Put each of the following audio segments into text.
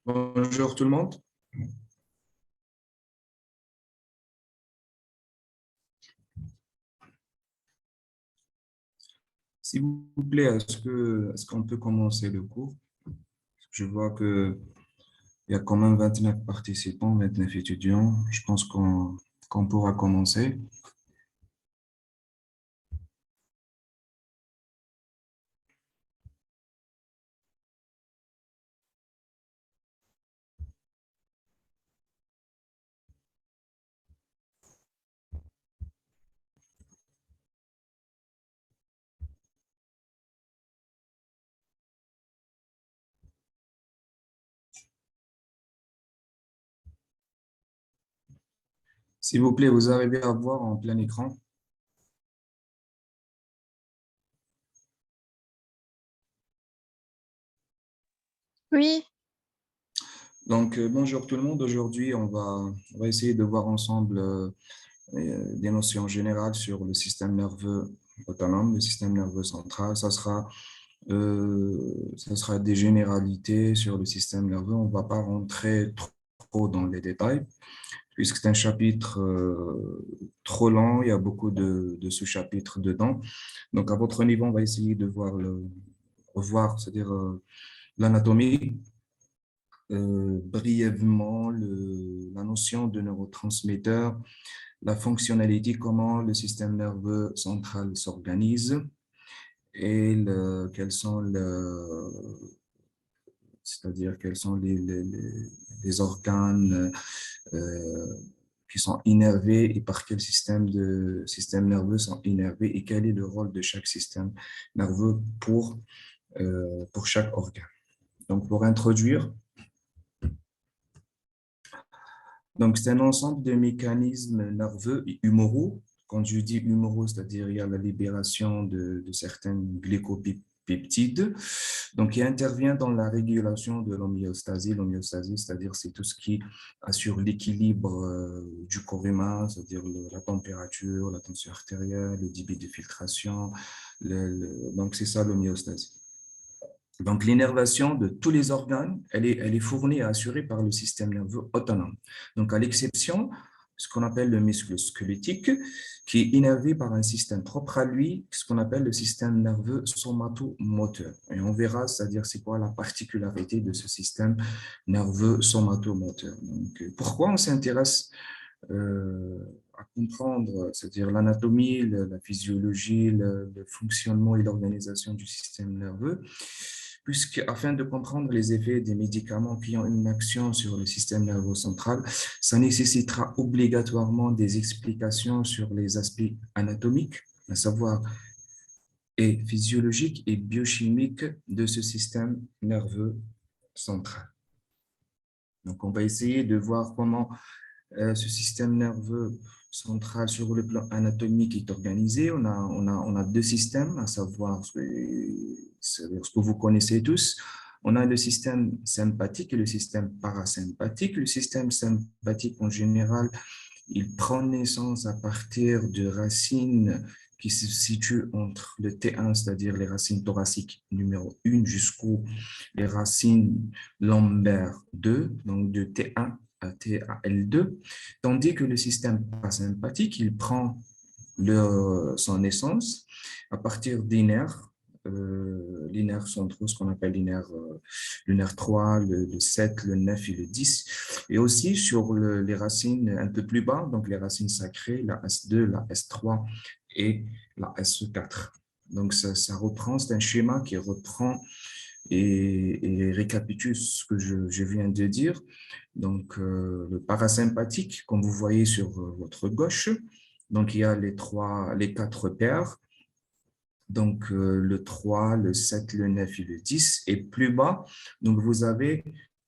Bonjour tout le monde. S'il vous plaît, est-ce qu'on peut commencer le cours? Je vois que il y a quand même 29 participants, 29 étudiants. Je pense qu'on pourra commencer. S'il vous plaît, vous arrivez à voir en plein écran. Oui, Donc, bonjour tout le monde. Aujourd'hui, on va essayer de voir ensemble des notions générales sur le système nerveux autonome, le système nerveux central. Ça sera des généralités sur le système nerveux. On ne va pas rentrer trop dans les détails, puisque c'est un chapitre trop lent. Il y a beaucoup de sous-chapitres dedans. Donc, à votre niveau, on va essayer de revoir, c'est-à-dire l'anatomie, brièvement, la notion de neurotransmetteur, la fonctionnalité, comment le système nerveux central s'organise et c'est-à-dire quels sont les organes qui sont innervés et par quel système nerveux sont innervés et quel est le rôle de chaque système nerveux pour chaque organe. Donc, pour introduire, donc c'est un ensemble de mécanismes nerveux humoraux. Quand je dis humoraux, c'est-à-dire il y a la libération de certains glycopeptides, donc qui intervient dans la régulation de l'homéostasie. L'homéostasie, c'est-à-dire c'est tout ce qui assure l'équilibre du corps humain, c'est-à-dire la température, la tension artérielle, le débit de filtration. Donc c'est ça l'homéostasie. Donc, l'innervation de tous les organes, elle est fournie et assurée par le système nerveux autonome. Donc, à l'exception, ce qu'on appelle le muscle squelettique, qui est innervé par un système propre à lui, ce qu'on appelle le système nerveux somatomoteur. Et on verra, c'est-à-dire c'est quoi la particularité de ce système nerveux somatomoteur. Donc, pourquoi on s'intéresse à comprendre, c'est-à-dire l'anatomie, la physiologie, le fonctionnement et l'organisation du système nerveux, puisque afin de comprendre les effets des médicaments qui ont une action sur le système nerveux central, ça nécessitera obligatoirement des explications sur les aspects anatomiques, à savoir et physiologiques et biochimiques de ce système nerveux central. Donc, on va essayer de voir comment ce système nerveux central sur le plan anatomique est organisé. On a deux systèmes, à savoir ce que vous connaissez tous. On a le système sympathique et le système parasympathique. Le système sympathique, en général, il prend naissance à partir de racines qui se situent entre le T1, c'est-à-dire les racines thoraciques numéro 1 jusqu'aux les racines lombaires 2, donc de T1 à TAL2, tandis que le système parasympathique, il prend son essence à partir des nerfs, les nerfs centraux, ce qu'on appelle le nerf 3, le 7, le 9 et le 10, et aussi sur les racines un peu plus bas, donc les racines sacrées, la S2, la S3 et la SE4. Donc ça reprend, c'est un schéma qui reprend et récapitule ce que je viens de dire. Donc, le parasympathique, comme vous voyez sur votre gauche, donc il y a les quatre paires, donc le 3, le 7, le 9 et le 10. Et plus bas, donc vous avez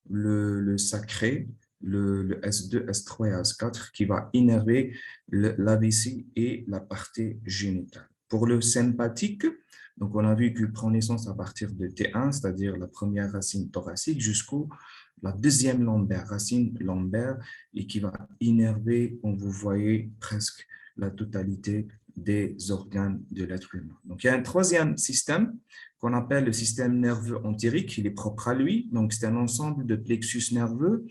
le sacré, le S2, S3 et S4 qui va innerver la vessie et la partie génitale. Pour le sympathique, donc on a vu qu'il prend naissance à partir de T1, c'est-à-dire la première racine thoracique, jusqu'au la deuxième lombaire, racine lombaire, et qui va innerver, comme vous voyez, presque la totalité des organes de l'être humain. Donc, il y a un troisième système qu'on appelle le système nerveux entérique, il est propre à lui. Donc, c'est un ensemble de plexus nerveux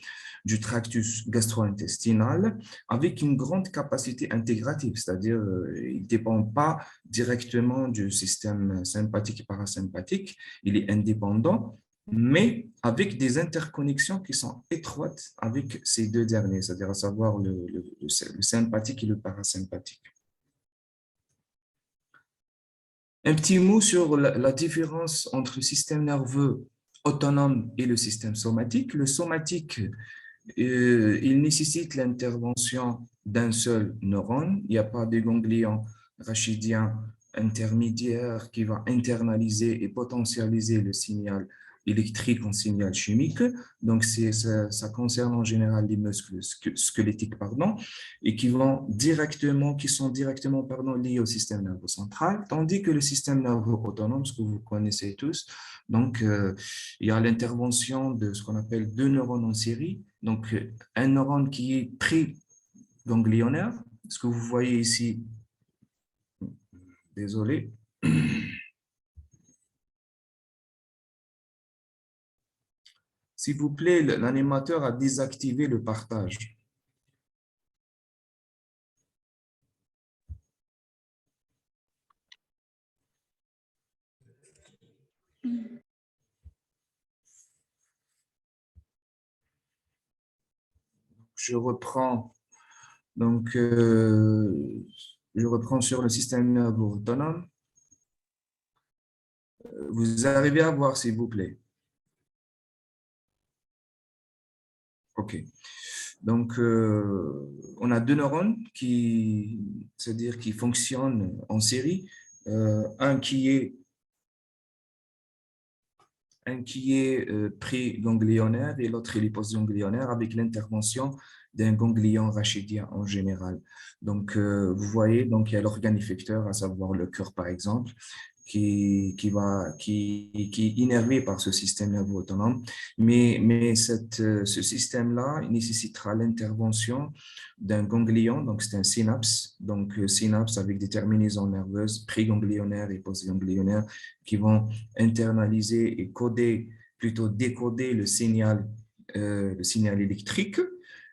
du tractus gastro-intestinal avec une grande capacité intégrative, c'est-à-dire il ne dépend pas directement du système sympathique et parasympathique, il est indépendant, mais avec des interconnexions qui sont étroites avec ces deux derniers, c'est-à-dire à savoir le sympathique et le parasympathique. Un petit mot sur la différence entre le système nerveux autonome et le système somatique. Le somatique, il nécessite l'intervention d'un seul neurone. Il n'y a pas de ganglion rachidien intermédiaire qui va internaliser et potentialiser le signal électrique en signal chimique. Donc, ça concerne en général les muscles squelettiques, pardon, et qui sont directement, liés au système nerveux central, tandis que le système nerveux autonome, ce que vous connaissez tous, donc, il y a l'intervention de ce qu'on appelle deux neurones en série. Donc, un neurone qui est pré-ganglionnaire, ce que vous voyez ici, désolé. S'il vous plaît, l'animateur a désactivé le partage. Je reprends. Donc, je reprends sur le système nerveux autonome. Vous arrivez à voir, s'il vous plaît. OK. Donc, on a deux neurones c'est-à-dire qui fonctionnent en série. Un qui est pré-ganglionnaire et l'autre est post-ganglionnaire avec l'intervention d'un ganglion rachidien en général. Donc, vous voyez, donc, il y a l'organe effecteur, à savoir le cœur par exemple, qui est innervé par ce système nerveux autonome. Mais ce système-là nécessitera l'intervention d'un ganglion, donc c'est un synapse, donc synapse avec des terminaisons nerveuses préganglionnaires et postganglionnaires qui vont internaliser et plutôt décoder le signal électrique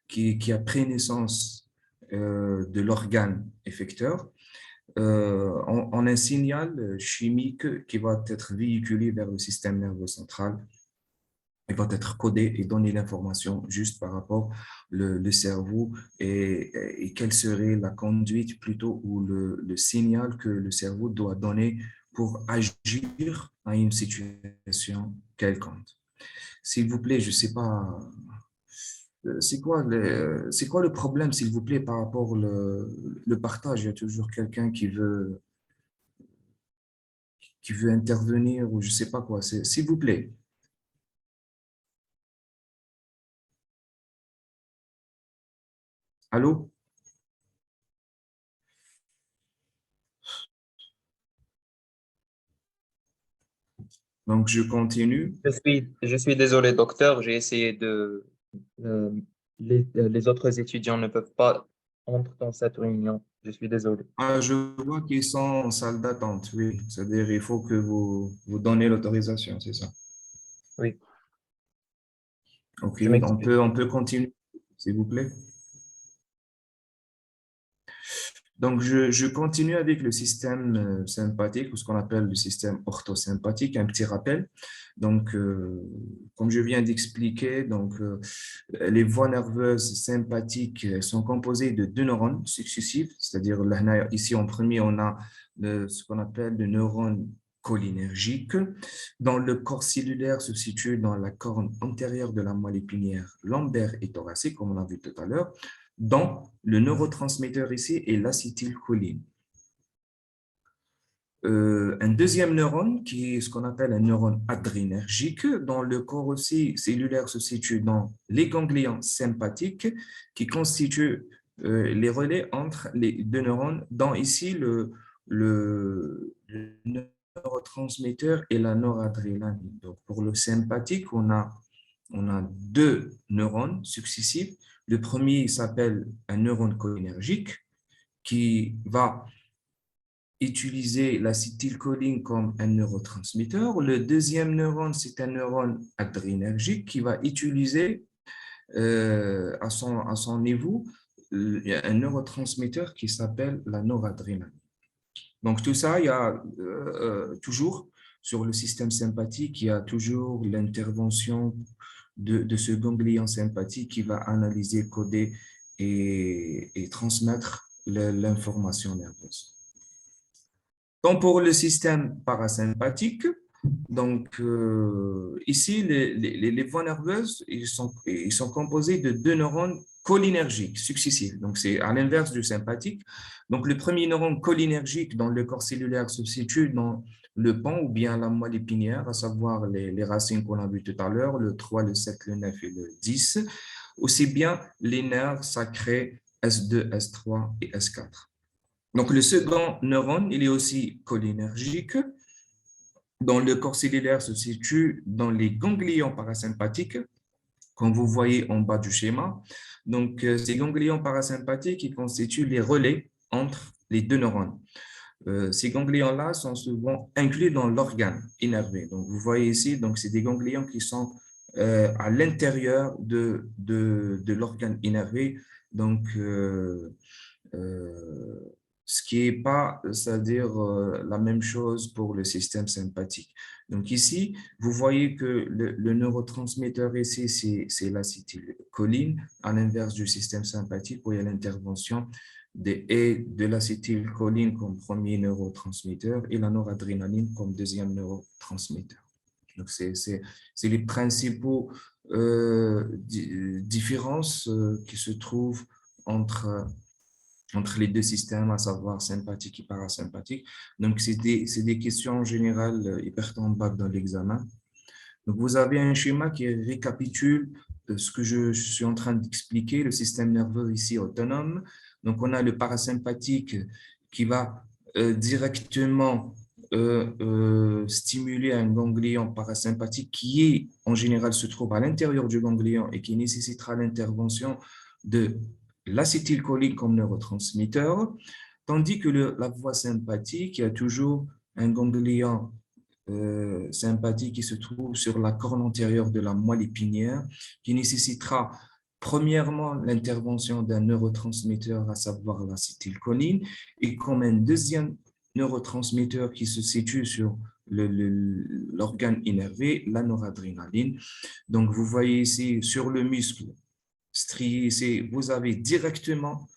qui a pris naissance de l'organe effecteur en un signal chimique qui va être véhiculé vers le système nerveux central et va être codé et donner l'information juste par rapport le cerveau et quelle serait la conduite plutôt ou le signal que le cerveau doit donner pour agir à une situation quelconque. S'il vous plaît, je ne sais pas, c'est quoi le problème, s'il vous plaît, par rapport le partage? Il y a toujours quelqu'un qui veut intervenir ou je ne sais pas quoi. S'il vous plaît. Allô? Donc, je continue. Je suis désolé, docteur. J'ai essayé de. euh, les autres étudiants ne peuvent pas entrer dans cette réunion. Je suis désolé. Ah, je vois qu'ils sont en salle d'attente, oui. C'est-à-dire, il faut que vous donnez l'autorisation, c'est ça. Oui, OK, je m'excuse. on peut continuer, s'il vous plaît. Donc, je continue avec le système sympathique ou ce qu'on appelle le système orthosympathique. Un petit rappel. Donc, comme je viens d'expliquer, donc, les voies nerveuses sympathiques sont composées de deux neurones successifs, c'est-à-dire là, ici en premier, on a ce qu'on appelle le neurone cholinergique, dont le corps cellulaire se situe dans la corne antérieure de la moelle épinière lombaire et thoracique, comme on a vu tout à l'heure, dont le neurotransmetteur ici est l'acétylcholine. Un deuxième neurone qui est ce qu'on appelle un neurone adrénergique, dont le corps aussi cellulaire se situe dans les ganglions sympathiques qui constituent les relais entre les deux neurones, dont ici le neurotransmetteur et la noradrénaline. Donc pour le sympathique, on a deux neurones successifs. Le premier s'appelle un neurone cholinergique qui va utiliser l'acétylcholine comme un neurotransmetteur. Le deuxième neurone, c'est un neurone adrénergique qui va utiliser à son niveau un neurotransmetteur qui s'appelle la noradrénaline. Donc, tout ça, il y a toujours sur le système sympathique, il y a toujours l'intervention de ce ganglion sympathique qui va analyser, coder et transmettre l'information nerveuse. Donc, pour le système parasympathique, donc, ici, les voies nerveuses, ils sont composés de deux neurones cholinergiques successifs. Donc, c'est à l'inverse du sympathique. Donc, le premier neurone cholinergique dans le corps cellulaire se situe dans le pont ou bien la moelle épinière, à savoir les racines qu'on a vues tout à l'heure, le 3, le 7, le 9 et le 10. Aussi bien les nerfs sacrés S2, S3 et S4. Donc, le second neurone, il est aussi cholinergique. Dans le corps cellulaire se situe dans les ganglions parasympathiques, comme vous voyez en bas du schéma. Donc, ces ganglions parasympathiques qui constituent les relais entre les deux neurones. Ces ganglions-là sont souvent inclus dans l'organe innervé. Donc, vous voyez ici, donc c'est des ganglions qui sont à l'intérieur de l'organe innervé. Donc, ce qui n'est pas, c'est-à-dire la même chose pour le système sympathique. Donc ici, vous voyez que le neurotransmetteur ici, c'est l'acétylcholine, à l'inverse du système sympathique où il y a l'intervention de l'acétylcholine comme premier neurotransmetteur et la noradrénaline comme deuxième neurotransmetteur. Donc, c'est les principaux différences qui se trouvent entre les deux systèmes, à savoir sympathique et parasympathique. Donc, c'est des questions en général hyper tombables dans l'examen. Donc, vous avez un schéma qui récapitule ce que je suis en train d'expliquer, le système nerveux ici autonome. Donc, on a le parasympathique qui va directement stimuler un ganglion parasympathique qui en général se trouve à l'intérieur du ganglion et qui nécessitera l'intervention de l'acétylcholine comme neurotransmetteur, tandis que la voie sympathique, il y a toujours un ganglion sympathique qui se trouve sur la corne antérieure de la moelle épinière, qui nécessitera premièrement l'intervention d'un neurotransmetteur, à savoir l'acétylcholine, et comme un deuxième neurotransmetteur qui se situe sur l'organe innervé, la noradrénaline. Donc, vous voyez ici sur le muscle strié, vous avez directement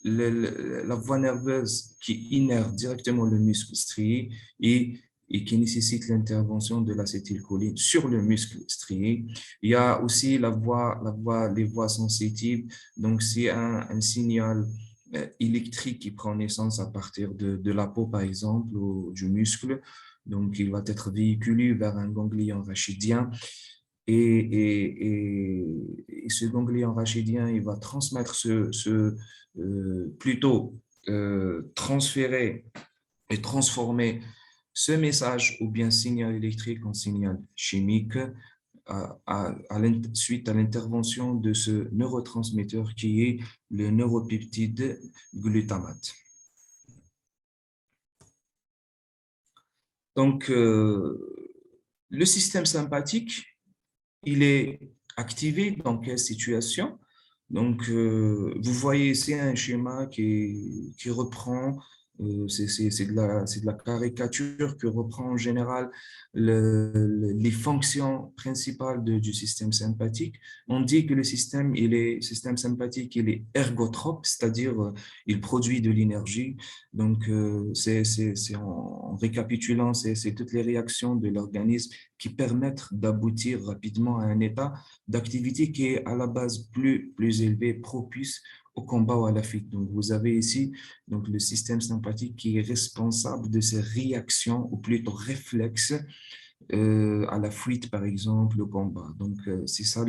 la voie nerveuse qui innerve directement le muscle strié et qui nécessite l'intervention de l'acétylcholine sur le muscle strié. Il y a aussi les voies sensitives, donc c'est un signal électrique qui prend naissance à partir de la peau, par exemple, ou du muscle. Donc, il va être véhiculé vers un ganglion rachidien. Et ce ganglion rachidien, il va transmettre plutôt transférer et transformer ce message ou bien signal électrique en signal chimique suite à l'intervention de ce neurotransmetteur qui est le neuropeptide glutamate. Donc, le système sympathique, il est activé dans quelle situation? Donc, vous voyez ici un schéma qui reprend, c'est de la caricature que reprend en général les fonctions principales du système sympathique. On dit que le système sympathique, il est ergotrope, c'est-à-dire il produit de l'énergie. Donc, en récapitulant, c'est toutes les réactions de l'organisme qui permettent d'aboutir rapidement à un état d'activité qui est à la base plus élevé, propice au combat ou à la fuite. Donc, vous avez ici donc, le système sympathique qui est responsable de ces réactions, ou plutôt réflexes, à la fuite, par exemple, au combat. Donc, c'est ça,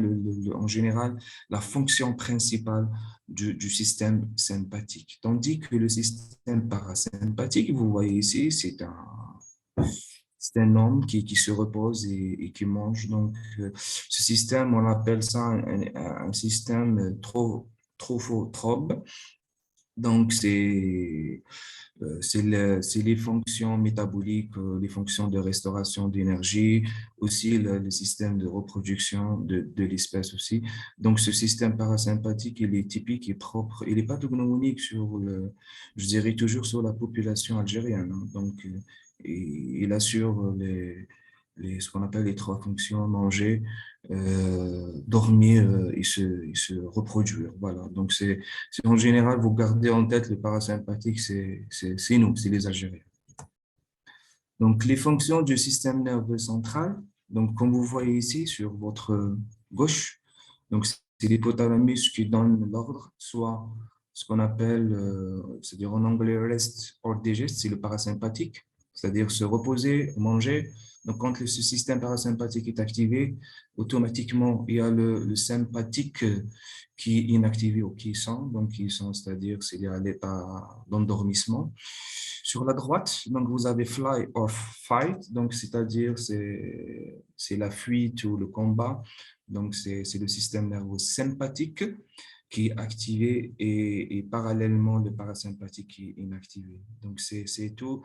en général, la fonction principale du système sympathique. Tandis que le système parasympathique, vous voyez ici, c'est un homme qui se repose et qui mange. Donc, ce système, on appelle ça un système trophotrope. Donc, c'est les fonctions métaboliques, les fonctions de restauration d'énergie, aussi le système de reproduction de l'espèce aussi. Donc, ce système parasympathique, il est typique et propre. Il n'est pas tognonique je dirais toujours sur la population algérienne, hein. Donc, il assure ce qu'on appelle les trois fonctions, manger, dormir et se reproduire. Voilà. Donc, en général, vous gardez en tête le parasympathique, c'est nous, c'est les Algériens. Donc, les fonctions du système nerveux central, donc comme vous voyez ici sur votre gauche, donc c'est l'hypothalamus qui donne l'ordre, soit ce qu'on appelle, c'est-à-dire en anglais rest or digest, c'est le parasympathique, c'est-à-dire se reposer, manger. Donc, quand ce système parasympathique est activé, automatiquement, il y a le sympathique qui est inactivé ou qui sent, donc qui sent, c'est-à-dire c'est à l'état d'endormissement. Sur la droite, donc vous avez fly or fight, donc c'est-à-dire c'est la fuite ou le combat. Donc c'est le système nerveux sympathique qui est activé et parallèlement le parasympathique qui est inactivé. Donc c'est tout.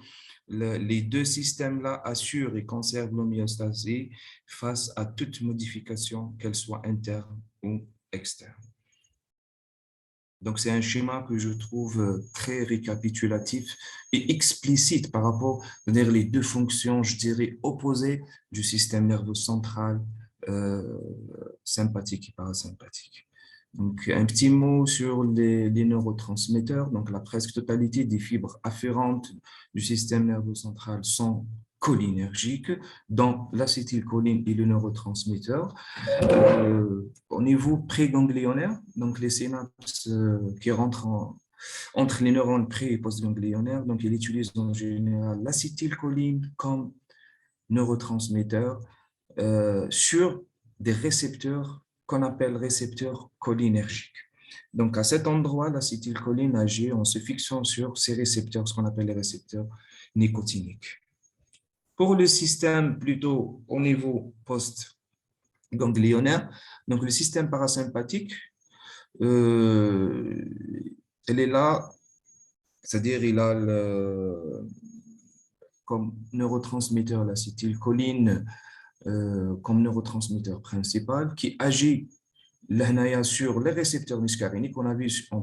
Les deux systèmes-là assurent et conservent l'homéostasie face à toute modification, qu'elle soit interne ou externe. Donc, c'est un schéma que je trouve très récapitulatif et explicite par rapport, c'est-à-dire les deux fonctions, je dirais, opposées du système nerveux central, sympathique et parasympathique. Donc, un petit mot sur les neurotransmetteurs. Donc, la presque totalité des fibres afférentes du système nerveux central sont cholinergiques, dont l'acétylcholine et le neurotransmetteur. Au niveau préganglionnaire, donc les synapses qui rentrent entre les neurones pré- et postganglionnaires, donc il utilise en général l'acétylcholine comme neurotransmetteur sur des récepteurs qu'on appelle récepteurs cholinergiques. Donc, à cet endroit, l'acétylcholine agit en se fixant sur ces récepteurs, ce qu'on appelle les récepteurs nicotiniques. Pour le système plutôt au niveau post-ganglionnaire, donc le système parasympathique, elle est là, c'est-à-dire il a comme neurotransmetteur l'acétylcholine comme neurotransmetteur principal qui agit sur les récepteurs muscariniques. On a vu en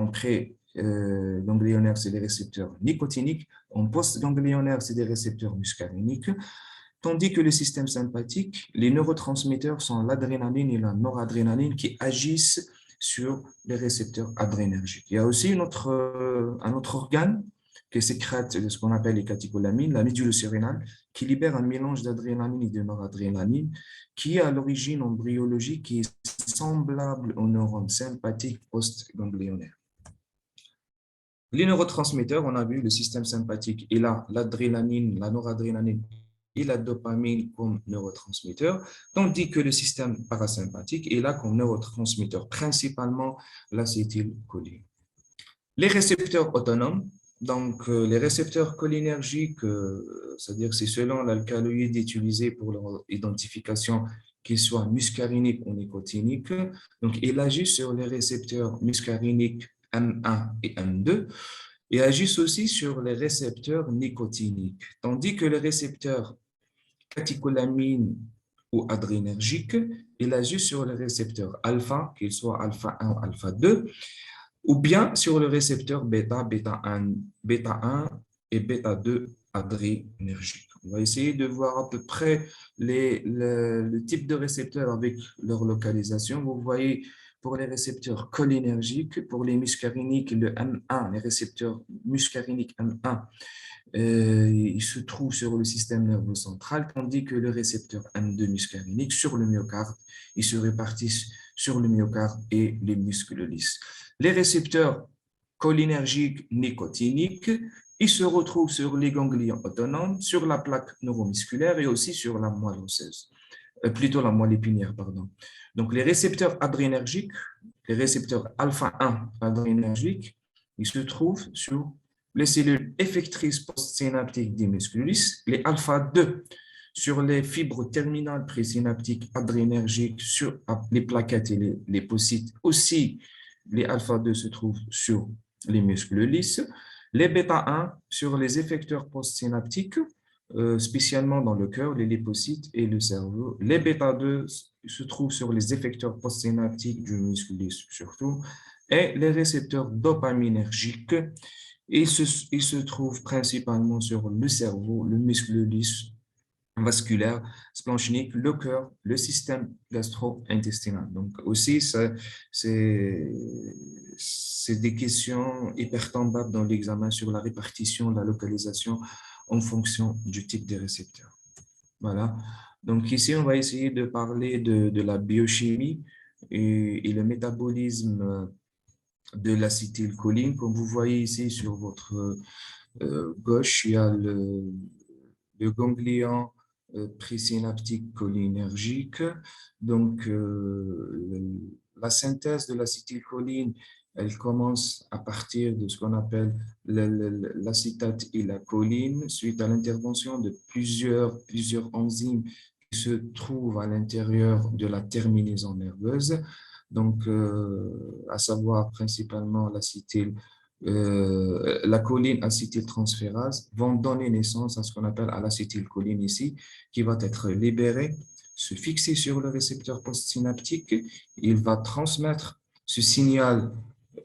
pré-ganglionnaire, c'est les récepteurs nicotiniques. En post-ganglionnaire, c'est des récepteurs muscariniques. Tandis que le système sympathique, les neurotransmetteurs sont l'adrénaline et la noradrénaline qui agissent sur les récepteurs adrénergiques. Il y a aussi un autre organe qui sécrète ce qu'on appelle les catécholamines, la médule surrénale, qui libère un mélange d'adrénaline et de noradrénaline, qui est à l'origine embryologique, qui est semblable aux neurones sympathiques post-ganglionnaires. Les neurotransmetteurs, on a vu le système sympathique, il a l'adrénaline, la noradrénaline et la dopamine comme neurotransmetteur, tandis que le système parasympathique est là comme neurotransmetteur, principalement l'acétylcholine. Les récepteurs autonomes, donc les récepteurs cholinergiques, c'est-à-dire c'est selon l'alcaloïde utilisé pour leur identification, qu'ils soient muscariniques ou nicotiniques, donc il agit sur les récepteurs muscariniques M1 et M2, et agissent aussi sur les récepteurs nicotiniques, tandis que les récepteurs catécholamine ou adrénergique, il agit sur le récepteur alpha, qu'il soit alpha 1 ou alpha 2, ou bien sur le récepteur bêta, bêta 1 et bêta 2 adrénergique. On va essayer de voir à peu près le type de récepteurs avec leur localisation. Vous voyez, pour les récepteurs cholinergiques, pour les muscariniques, le M1, les récepteurs muscariniques M1, il se trouve sur le système nerveux central, tandis que le récepteur M2 muscarinique sur le myocarde, ils se répartissent sur le myocarde et les muscles lisses. Les récepteurs cholinergiques nicotiniques, ils se retrouvent sur les ganglions autonomes, sur la plaque neuromusculaire et aussi sur la moelle osseuse, plutôt la moelle épinière, pardon. Donc les récepteurs adrénergiques, les récepteurs alpha 1 adrénergiques, ils se trouvent sur les cellules effectrices postsynaptiques des muscles lisses, les alpha 2 sur les fibres terminales présynaptiques adrénergiques, sur les plaquettes et les pocytes. Aussi, les alpha 2 se trouvent sur les muscles lisses. Les bêta-1 sur les effecteurs postsynaptiques, spécialement dans le cœur, les lymphocytes et le cerveau. Les bêta-2 se trouvent sur les effecteurs postsynaptiques du muscle lisse surtout. Et les récepteurs dopaminergiques, ils se trouvent principalement sur le cerveau, le muscle lisse vasculaire, splanchnique, le cœur, le système gastro-intestinal. Donc aussi, c'est des questions hyper tombables dans l'examen sur la répartition, la localisation en fonction du type des récepteurs. Voilà. Donc ici, on va essayer de parler de la biochimie et le métabolisme de l'acétylcholine. Comme vous voyez ici sur votre gauche, il y a le ganglion présynaptique cholinergique. Donc, la synthèse de l'acétylcholine, elle commence à partir de ce qu'on appelle l'acétate et la choline, suite à l'intervention de plusieurs enzymes qui se trouvent à l'intérieur de la terminaison nerveuse. Donc, à savoir principalement la choline acétyltransférase vont donner naissance à ce qu'on appelle à l'acétylcholine ici, qui va être libérée, se fixer sur le récepteur postsynaptique. Il va transmettre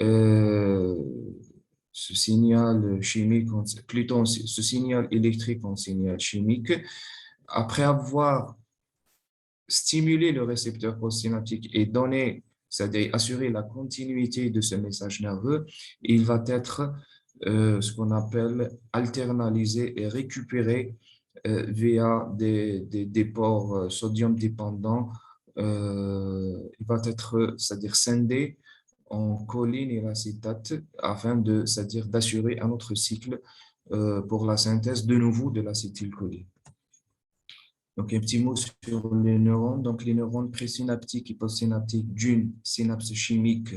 euh, ce signal chimique, plutôt ce signal électrique en signal chimique. Après avoir stimulé le récepteur postsynaptique et donné, c'est-à-dire assurer la continuité de ce message nerveux, il va être ce qu'on appelle alternalisé et récupéré via des ports sodium dépendants. Il va être, c'est-à-dire scindé en choline et acétate afin de, c'est-à-dire d'assurer un autre cycle pour la synthèse de nouveau de l'acétylcholine. Donc, un petit mot sur les neurones. Donc, les neurones présynaptiques et postsynaptiques d'une synapse chimique,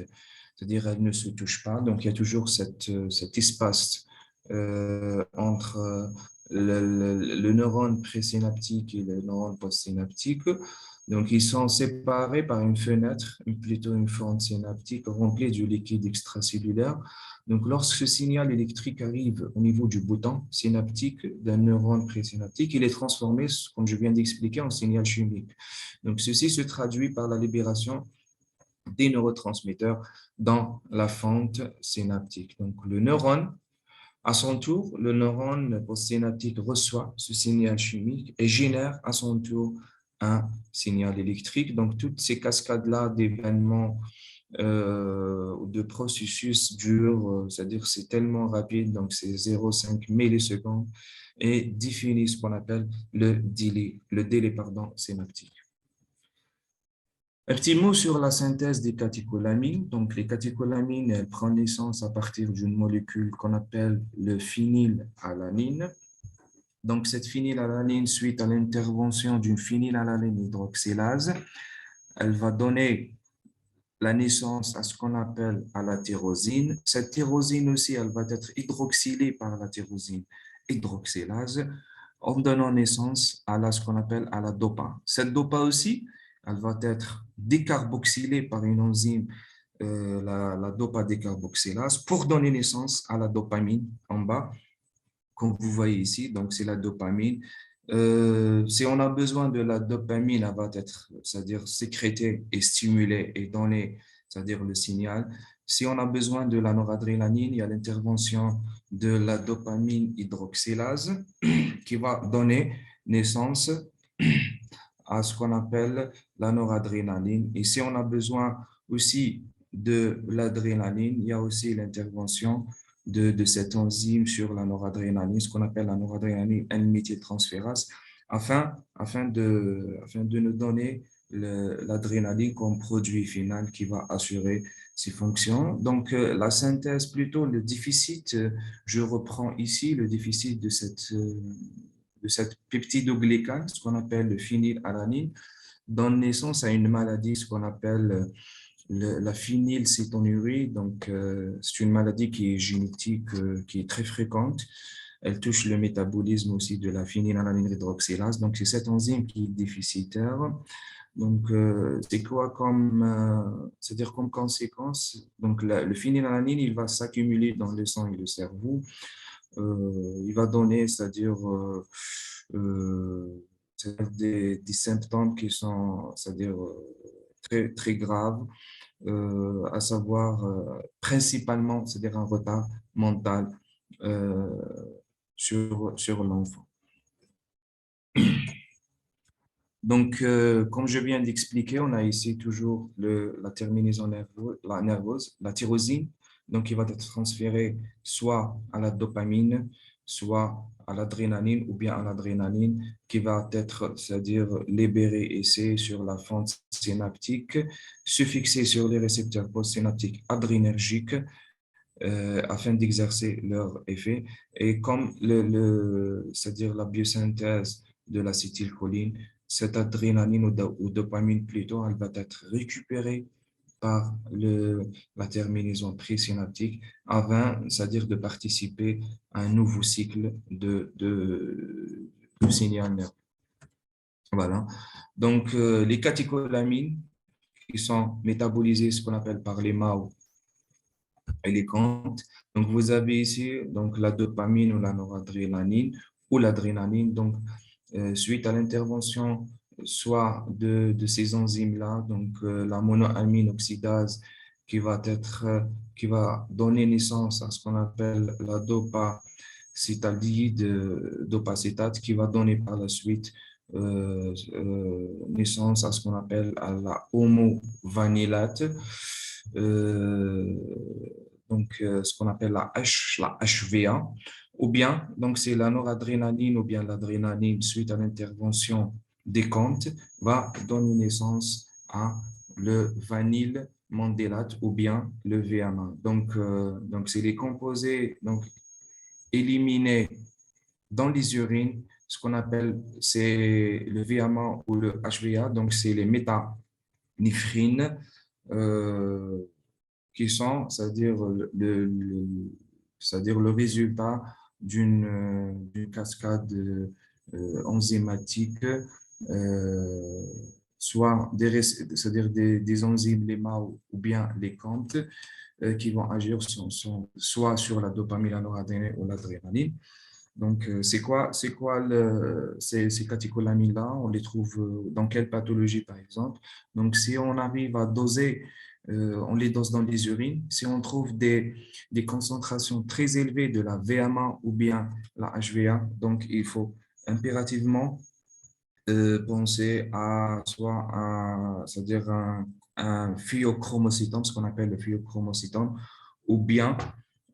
c'est-à-dire elles ne se touchent pas. Donc, il y a toujours cet espace entre le neurone présynaptique et le neurone postsynaptique. Donc, ils sont séparés par une fenêtre, plutôt une fente synaptique remplie du liquide extracellulaire. Donc, lorsque ce signal électrique arrive au niveau du bouton synaptique d'un neurone présynaptique, il est transformé, comme je viens d'expliquer, en signal chimique. Donc, ceci se traduit par la libération des neurotransmetteurs dans la fente synaptique. Donc, le neurone, à son tour, le neurone postsynaptique reçoit ce signal chimique et génère à son tour un signal électrique. Donc, toutes ces cascades-là d'événements de processus durent, c'est-à-dire c'est tellement rapide, donc c'est 0,5 millisecondes, et définit ce qu'on appelle le délai synaptique. Un petit mot sur la synthèse des catécholamines. Donc, les catécholamines, elles prennent naissance à partir d'une molécule qu'on appelle le phénylalanine. Donc, cette phénylalanine, suite à l'intervention d'une phénylalanine hydroxylase, elle va donner la naissance à ce qu'on appelle à la tyrosine. Cette tyrosine aussi, elle va être hydroxylée par la tyrosine hydroxylase en donnant naissance à ce qu'on appelle à la dopa. Cette dopa aussi, elle va être décarboxylée par une enzyme, la dopa décarboxylase, pour donner naissance à la dopamine en bas, comme vous voyez ici. Donc, c'est la dopamine. Si on a besoin de la dopamine, elle va être, c'est-à-dire sécrétée et stimulée et donner, c'est-à-dire le signal. Si on a besoin de la noradrénaline, il y a l'intervention de la dopamine hydroxylase qui va donner naissance à ce qu'on appelle la noradrénaline. Et si on a besoin aussi de l'adrénaline, il y a aussi l'intervention de cette enzyme sur la noradrénaline, ce qu'on appelle la noradrénaline N-méthyltransférase, afin de nous donner l'adrénaline comme produit final qui va assurer ces fonctions. Donc, la synthèse, plutôt le déficit, je reprends ici le déficit de cette peptidoglycane, ce qu'on appelle le phénylalanine, donne naissance à une maladie, ce qu'on appelle la phénylcétonurie. Donc, c'est une maladie qui est génétique, qui est très fréquente. Elle touche le métabolisme aussi de la phénylalanine hydroxylase. Donc, c'est cette enzyme qui est déficitaire. Donc, c'est quoi comme, c'est-à-dire comme conséquence? Donc, le phénylalanine, il va s'accumuler dans le sang et le cerveau. Il va donner, c'est-à-dire des symptômes qui sont, c'est-à-dire très, très graves, à savoir principalement, c'est-à-dire un retard mental euh, sur l'enfant. Donc, comme je viens d'expliquer, on a ici toujours la terminaison nerveuse, la tyrosine, donc qui va être transférée soit à la dopamine, soit à l'adrénaline ou bien à l'adrénaline qui va être, c'est-à-dire libérée ici sur la fente synaptique, se fixer sur les récepteurs postsynaptiques adrénergiques afin d'exercer leur effet. Et comme c'est-à-dire la biosynthèse de l'acétylcholine, cette adrénaline ou dopamine plutôt, elle va être récupérée par la terminaison présynaptique afin, c'est-à-dire de participer à un nouveau cycle de signal nerveux. Voilà. Donc, les catécholamines qui sont métabolisées, ce qu'on appelle par les MAO, et les comptes. Donc, vous avez ici donc, la dopamine ou la noradrénaline ou l'adrénaline. Donc, suite à l'intervention soit de ces enzymes-là, donc la monoamine oxydase qui va donner naissance à ce qu'on appelle la dopacétalide, dopacétate, qui va donner par la suite naissance à ce qu'on appelle à la homovanillate. Euh, ce qu'on appelle la HVA, ou bien, donc c'est la noradrénaline ou bien l'adrénaline suite à l'intervention des comptes va donner naissance à le vanille mandélate ou bien le VMA. Donc c'est les composés donc, éliminés dans les urines, ce qu'on appelle c'est le VMA ou le HVA, donc c'est les méthanéphrines, qui sont, c'est-à-dire c'est-à-dire le résultat d'une cascade enzymatique, soit c'est-à-dire des enzymes, les MAO ou bien les CAMT, qui vont agir soit sur la dopamine, la noradrénaline ou l'adrénaline. Donc, c'est quoi ces catécholamines-là? On les trouve dans quelle pathologie, par exemple? Donc, si on arrive à doser, on les dose dans les urines. Si on trouve des concentrations très élevées de la VMA ou bien la HVA, donc il faut impérativement penser à soit c'est-à-dire un phéochromocytome, ce qu'on appelle le phéochromocytome, ou bien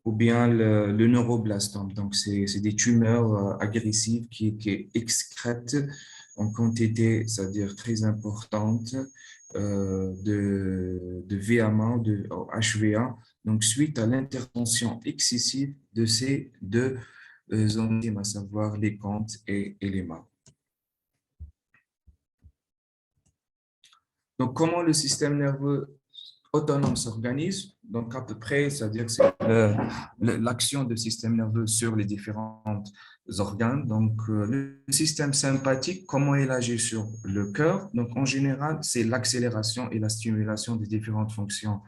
le neuroblastome. Donc, c'est des tumeurs agressives qui excrètent en quantité, c'est-à-dire très importante, de VMA ou de HVA. Donc, suite à l'intervention excessive de ces deux enzymes, à savoir les CAMT et les MAO. Donc, comment le système nerveux autonome s'organise? Donc, à peu près, c'est-à-dire que c'est l'action du système nerveux sur les différents organes. Donc, le système sympathique, comment il agit sur le cœur? Donc, en général, c'est l'accélération et la stimulation des différentes fonctions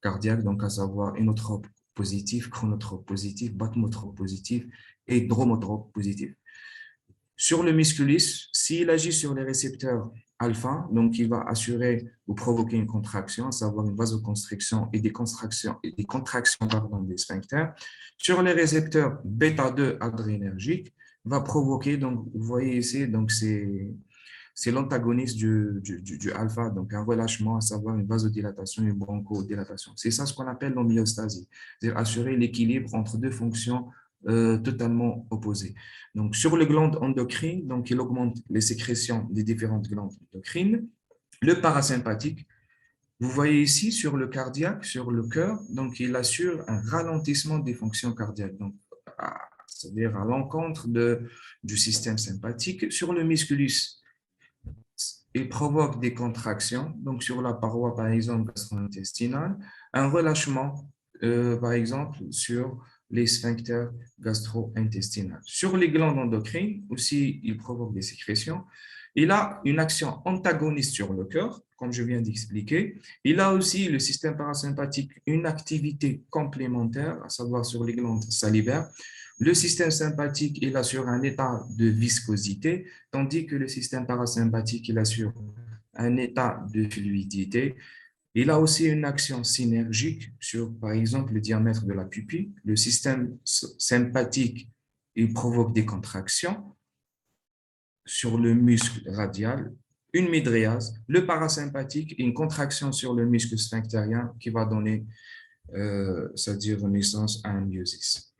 cardiaques, donc à savoir inotrope positif, chronotrope positif, bathymotrope positif et dromotrope positif. Sur le musculus, s'il agit sur les récepteurs alpha, donc il va assurer ou provoquer une contraction, à savoir une vasoconstriction et des contractions des sphincters. Sur les récepteurs bêta-2 adrénergiques, va provoquer, donc vous voyez ici, donc c'est l'antagoniste du alpha, donc un relâchement, à savoir une vasodilatation et une bronchodilatation. C'est ça ce qu'on appelle l'homéostasie, c'est-à-dire assurer l'équilibre entre deux fonctions totalement opposées. Donc, sur les glandes endocrines, donc il augmente les sécrétions des différentes glandes endocrines. Le parasympathique, vous voyez ici sur le cardiaque, sur le cœur, donc il assure un ralentissement des fonctions cardiaques, donc c'est-à-dire à l'encontre du système sympathique. Sur le musculus, il provoque des contractions, donc sur la paroi, par exemple, gastro-intestinale, un relâchement, par exemple, sur les sphincters gastro-intestinaux. Sur les glandes endocrines, aussi, il provoque des sécrétions. Il a une action antagoniste sur le cœur, comme je viens d'expliquer. Il a aussi, le système parasympathique, une activité complémentaire, à savoir sur les glandes salivaires. Le système sympathique, il assure un état de viscosité, tandis que le système parasympathique, il assure un état de fluidité. Il a aussi une action synergique sur, par exemple, le diamètre de la pupille. Le système sympathique, il provoque des contractions sur le muscle radial, une mydriase, le parasympathique, une contraction sur le muscle sphinctérien qui va donner, c'est-à-dire naissance à un myosis.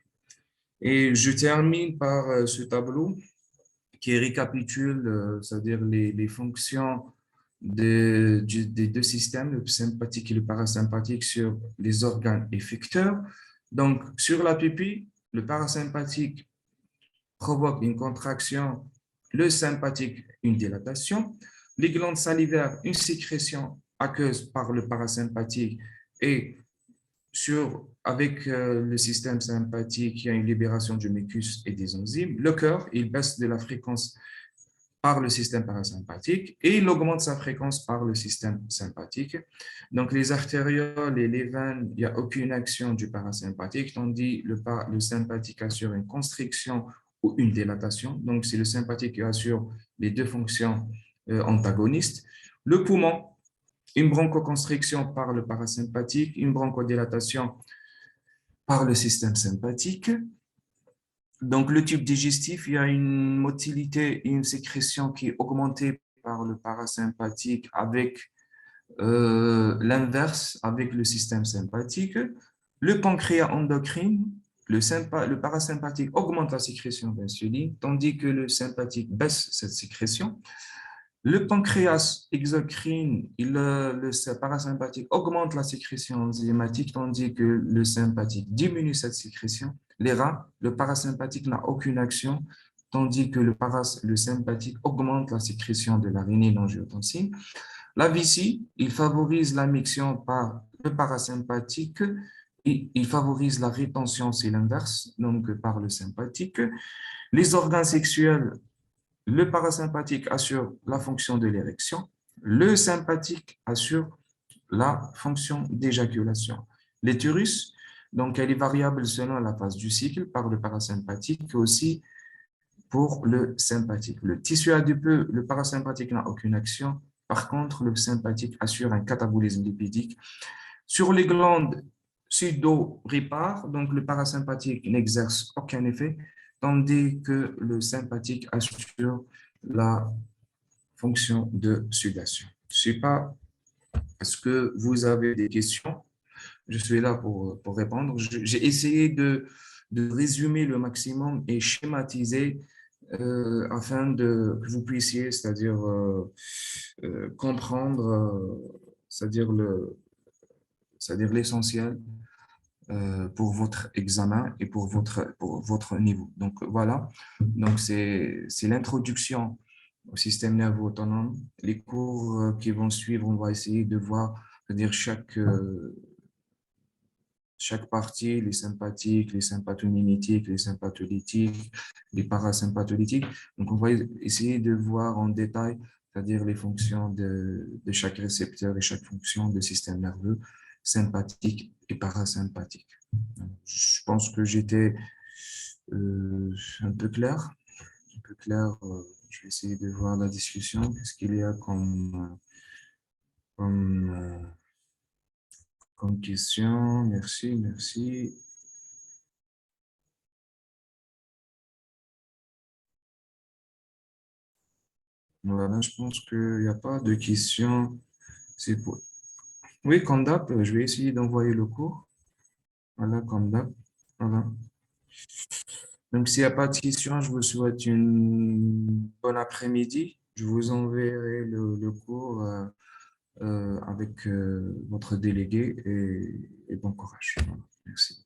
Et je termine par ce tableau qui récapitule, c'est-à-dire les fonctions des deux systèmes, le sympathique et le parasympathique, sur les organes effecteurs. Donc, sur la pupille, le parasympathique provoque une contraction, le sympathique une dilatation, les glandes salivaires une sécrétion aqueuse par le parasympathique et avec le système sympathique, il y a une libération du mucus et des enzymes. Le cœur, il baisse de la fréquence par le système parasympathique et il augmente sa fréquence par le système sympathique. Donc, les artérioles et les veines, il n'y a aucune action du parasympathique, tandis le sympathique assure une constriction ou une dilatation. Donc, c'est le sympathique qui assure les deux fonctions antagonistes. Le poumon, une bronchoconstriction par le parasympathique, une bronchodilatation par le système sympathique. Donc, le tube digestif, il y a une motilité et une sécrétion qui est augmentée par le parasympathique avec l'inverse, avec le système sympathique. Le pancréas endocrine, le parasympathique augmente la sécrétion d'insuline, tandis que le sympathique baisse cette sécrétion. Le pancréas exocrine, le parasympathique augmente la sécrétion enzymatique, tandis que le sympathique diminue cette sécrétion. Les reins, le parasympathique n'a aucune action, tandis que le sympathique augmente la sécrétion de la rénine-angiotensine. La vessie, il favorise la miction par le parasympathique et il favorise la rétention, c'est l'inverse, donc par le sympathique. Les organes sexuels, le parasympathique assure la fonction de l'érection, le sympathique assure la fonction d'éjaculation. L'utérus, donc elle est variable selon la phase du cycle par le parasympathique et aussi pour le sympathique. Le tissu adipeux, le parasympathique n'a aucune action. Par contre, le sympathique assure un catabolisme lipidique. Sur les glandes pseudo-ripares, donc le parasympathique n'exerce aucun effet, tandis que le sympathique assure la fonction de sudation. Je ne sais pas, est-ce que vous avez des questions? Je suis là pour répondre. J'ai essayé de résumer le maximum et schématiser afin que vous puissiez, c'est-à-dire comprendre, c'est-à-dire l'essentiel pour votre examen et pour votre niveau. Donc voilà, donc c'est l'introduction au système nerveux autonome. Les cours qui vont suivre, on va essayer de voir, c'est-à-dire chaque partie, les sympathiques, les sympathomimétiques, les sympatholytiques, les parasympatholytiques. Donc, on va essayer de voir en détail, c'est-à-dire les fonctions de chaque récepteur et chaque fonction du système nerveux sympathique et parasympathique. Je pense que j'étais un peu clair. Un peu clair. Je vais essayer de voir la discussion. Qu'est-ce qu'il y a comme question? Merci, merci. Voilà, je pense qu'il n'y a pas de questions. Oui, comme d'hab, je vais essayer d'envoyer le cours. Voilà, comme d'hab. Voilà. Donc, s'il n'y a pas de questions, je vous souhaite une bonne après-midi. Je vous enverrai le cours avec votre délégué et bon courage. Voilà. Merci.